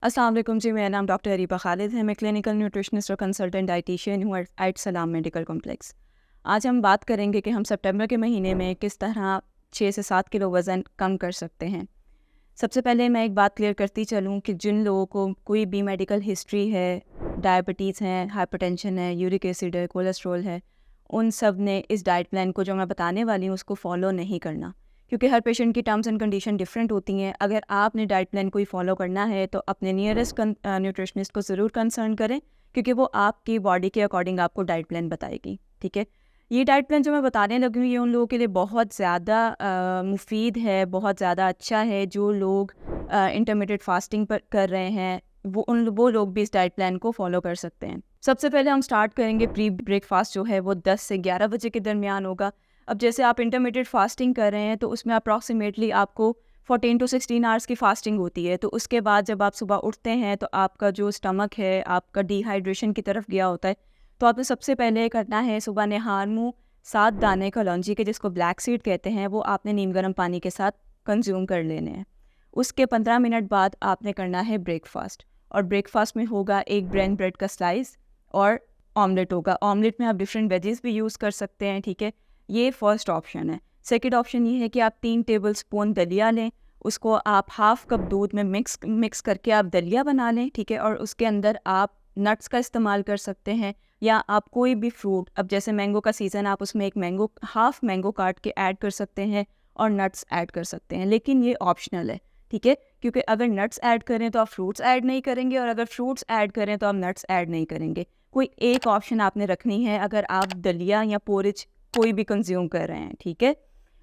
अस्सलाम वालेकुम जी, मेरा नाम डॉक्टर अरीबा खालिद है। मैं क्लिनिकल न्यूट्रिशनिस्ट और कंसल्टेंट डाइटिशियन हूँ एट सलाम मेडिकल कॉम्प्लेक्स। आज हम बात करेंगे कि हम सितंबर के महीने में किस तरह 6 से 7 किलो वज़न कम कर सकते हैं। सबसे पहले मैं एक बात क्लियर करती चलूँ कि जिन लोगों को कोई भी मेडिकल हिस्ट्री है, डायबिटीज़ है, हाइपरटेंशन है, यूरिक एसिड है, कोलेस्ट्रॉल है, उन सब ने इस डाइट प्लान को जो मैं बताने वाली हूँ उसको फॉलो नहीं करना, क्योंकि हर पेशेंट की टर्म्स एंड कंडीशन डिफरेंट होती हैं। अगर आपने डाइट प्लान कोई फॉलो करना है तो अपने नियरेस्ट न्यूट्रिशनिस्ट को ज़रूर कंसर्न करें, क्योंकि वो आपकी बॉडी के अकॉर्डिंग आपको डाइट प्लान बताएगी। ठीक है, ये डाइट प्लान जो मैं बताने लगी हूँ ये उन लोगों के लिए बहुत ज़्यादा मुफीद है, बहुत ज़्यादा अच्छा है। जो लोग इंटरमीडिएट फास्टिंग पर कर रहे हैं वो लोग भी इस डाइट प्लान को फॉलो कर सकते हैं। सबसे पहले हम स्टार्ट करेंगे प्री ब्रेकफास्ट जो है वो 10 से 11 बजे के दरमियान होगा। अब जैसे आप इंटरमीडिएट फास्टिंग कर रहे हैं तो उसमें अप्रॉक्सीमेटली आपको 14 टू 16 आवर्स की फास्टिंग होती है। तो उसके बाद जब आप सुबह उठते हैं तो आपका जो स्टमक है आपका डिहाइड्रेशन की तरफ गया होता है। तो आपने सबसे पहले करना है सुबह नहार मुँह 7 दाने कलौंजी के, जिसको ब्लैक सीड कहते हैं, वो आपने नीम गर्म पानी के साथ कंज्यूम कर लेने हैं। उसके 15 मिनट बाद आपने करना है ब्रेकफास्ट, और ब्रेकफास्ट में होगा एक ब्रेड का स्लाइस और ऑमलेट होगा। ऑमलेट में आप डिफरेंट वेजेस भी यूज़ कर सकते हैं। ठीक है, ये फर्स्ट ऑप्शन है। सेकंड ऑप्शन ये है कि आप 3 टेबल स्पून दलिया लें, उसको आप हाफ कप दूध में मिक्स करके आप दलिया बना लें। ठीक है, और उसके अंदर आप नट्स का इस्तेमाल कर सकते हैं, या आप कोई भी फ्रूट, अब जैसे मैंगो का सीज़न, आप उसमें एक मैंगो, हाफ मैंगो काट के ऐड कर सकते हैं और नट्स ऐड कर सकते हैं, लेकिन ये ऑप्शनल है। ठीक है, क्योंकि अगर नट्स ऐड करें तो आप फ्रूट्स ऐड नहीं करेंगे, और अगर फ्रूट्स ऐड करें तो आप नट्स ऐड नहीं करेंगे। कोई एक ऑप्शन आपने रखनी है अगर आप दलिया या पोरिज कोई भी कंज्यूम कर रहे हैं। ठीक है,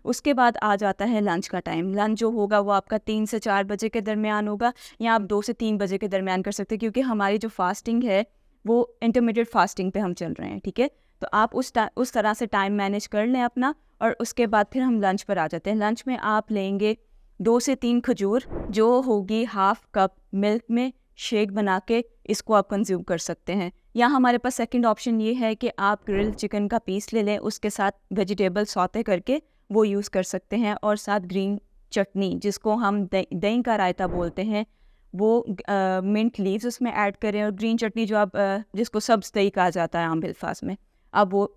उसके बाद आ जाता है लंच का टाइम। लंच जो होगा वो आपका 3 से 4 बजे के दरमियान होगा, या आप 2 से 3 बजे के दरमियान कर सकते हैं, क्योंकि हमारी जो फास्टिंग है वो इंटरमीडिएट फास्टिंग पे हम चल रहे हैं। ठीक है, तो आप उस तरह से टाइम मैनेज कर लें अपना, और उसके बाद फिर हम लंच पर आ जाते हैं। लंच में आप लेंगे 2 से 3 खजूर, जो होगी हाफ कप मिल्क में शेक बना के, इसको आप कंज्यूम कर सकते हैं। या हमारे पास सेकंड ऑप्शन ये है कि आप ग्रिल चिकन का पीस ले लें, उसके साथ वेजिटेबल सौते करके वो यूज़ कर सकते हैं, और साथ ग्रीन चटनी, जिसको हम दही का रायता बोलते हैं, वो मिंट लीव्स उसमें ऐड करें, और ग्रीन चटनी जो आप जिसको सब्ज़ दही कहा जाता है आम अल्फाज में, आप वो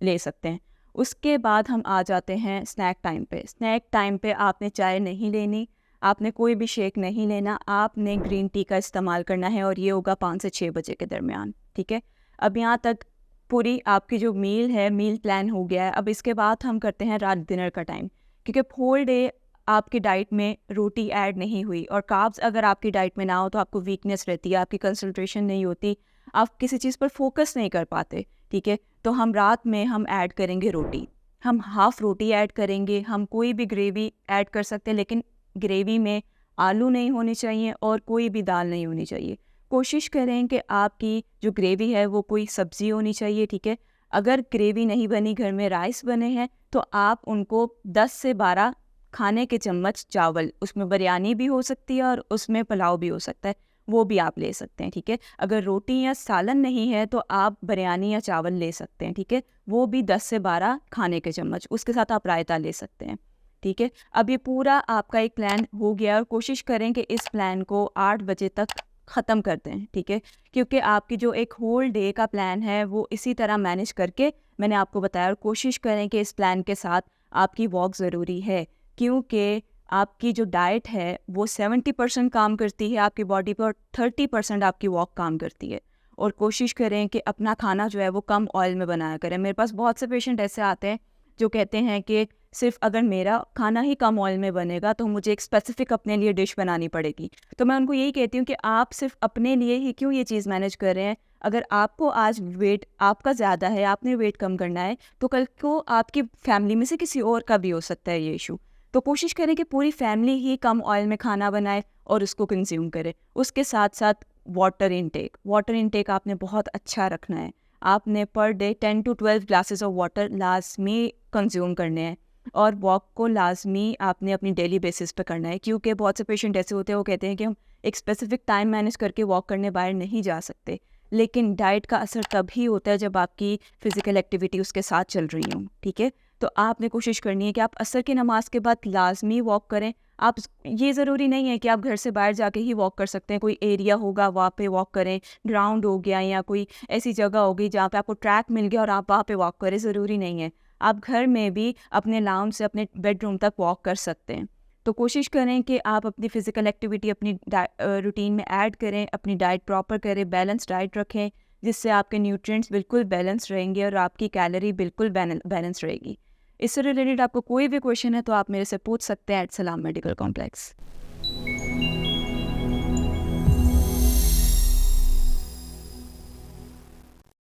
ले सकते हैं। उसके बाद हम आ जाते हैं स्नैक टाइम पे। स्नैक टाइम पे आपने चाय नहीं लेनी, आपने कोई भी शेक नहीं लेना, आपने ग्रीन टी का इस्तेमाल करना है, और ये होगा 5 से 6 बजे के दरमियान। ठीक है, अब यहाँ तक पूरी आपकी जो मील है, मील प्लान हो गया है। अब इसके बाद हम करते हैं रात डिनर का टाइम, क्योंकि होल डे आपकी डाइट में रोटी ऐड नहीं हुई, और कार्ब्स अगर आपकी डाइट में ना हो तो आपको वीकनेस रहती है, आपकी कंसंट्रेशन नहीं होती, आप किसी चीज़ पर फोकस नहीं कर पाते। ठीक है, तो हम रात में हम ऐड करेंगे रोटी, हम हाफ रोटी ऐड करेंगे। हम कोई भी ग्रेवी ऐड कर सकते हैं, लेकिन ग्रेवी में आलू नहीं होनी चाहिए और कोई भी दाल नहीं होनी चाहिए। कोशिश करें कि आपकी जो ग्रेवी है वो कोई सब्ज़ी होनी चाहिए। ठीक है, अगर ग्रेवी नहीं बनी, घर में राइस बने हैं, तो आप उनको 10 से 12 खाने के चम्मच चावल, उसमें बिरयानी भी हो सकती है और उसमें पुलाव भी हो सकता है, वो भी आप ले सकते हैं। ठीक है, अगर रोटी या सालन नहीं है तो आप बिरयानी या चावल ले सकते हैं। ठीक है, वो भी 10 से 12 खाने के चम्मच, उसके साथ आप रायता ले सकते हैं। ठीक है, अब ये पूरा आपका एक प्लान हो गया, और कोशिश करें कि इस प्लान को 8 बजे तक ख़त्म कर दें। ठीक है, क्योंकि आपकी जो एक होल डे का प्लान है वो इसी तरह मैनेज करके मैंने आपको बताया, और कोशिश करें कि इस प्लान के साथ आपकी वॉक ज़रूरी है, क्योंकि आपकी जो डाइट है वो 70% काम करती है आपकी बॉडी पर, और 30% आपकी वॉक काम करती है। और कोशिश करें कि अपना खाना जो है वो कम ऑयल में बनाया करें। मेरे पास बहुत से पेशेंट ऐसे आते हैं जो कहते हैं कि सिर्फ अगर मेरा खाना ही कम ऑयल में बनेगा तो मुझे एक स्पेसिफिक अपने लिए डिश बनानी पड़ेगी। तो मैं उनको यही कहती हूँ कि आप सिर्फ अपने लिए ही क्यों ये चीज़ मैनेज कर रहे हैं। अगर आपको आज वेट आपका ज़्यादा है, आपने वेट कम करना है, तो कल को आपकी फैमिली में से किसी और का भी हो सकता है ये इशू। तो कोशिश करें कि पूरी फैमिली ही कम ऑयल में खाना बनाए और उसको कंज्यूम करे। उसके साथ साथ वाटर इनटेक आपने बहुत अच्छा रखना है। आपने per day 10 to 12 glasses of water लाजमी कंज्यूम करने हैं, और वॉक को लाजमी आपने अपनी डेली बेसिस पे करना है, क्योंकि बहुत से पेशेंट ऐसे होते हैं वो कहते हैं कि हम एक स्पेसिफिक टाइम मैनेज करके वॉक करने बाहर नहीं जा सकते, लेकिन डाइट का असर तभी होता है जब आपकी फ़िज़िकल एक्टिविटी उसके साथ चल रही हो। ठीक है, तो आपने कोशिश करनी है कि आप असर की नमाज के बाद लाजमी वॉक करें। आप ये ज़रूरी नहीं है कि आप घर से बाहर जाके ही वॉक कर सकते हैं, कोई एरिया होगा वहाँ पे वॉक करें, ग्राउंड हो गया या कोई ऐसी जगह होगी जहाँ पे आपको ट्रैक मिल गया और आप वहाँ पे वॉक करें, ज़रूरी नहीं है। आप घर में भी अपने लाउंज से अपने बेडरूम तक वॉक कर सकते हैं। तो कोशिश करें कि आप अपनी फ़िज़िकल एक्टिविटी अपनी रूटीन में ऐड करें, अपनी डाइट प्रॉपर करें, बैलेंस डाइट रखें, जिससे आपके न्यूट्रिएंट्स बिल्कुल बैलेंस रहेंगे और आपकी कैलोरी बिल्कुल बैलेंस रहेगी। इससे रिलेटेड आपको कोई भी क्वेश्चन है तो आप मेरे से पूछ सकते हैं एट सलाम मेडिकल कॉम्प्लेक्स।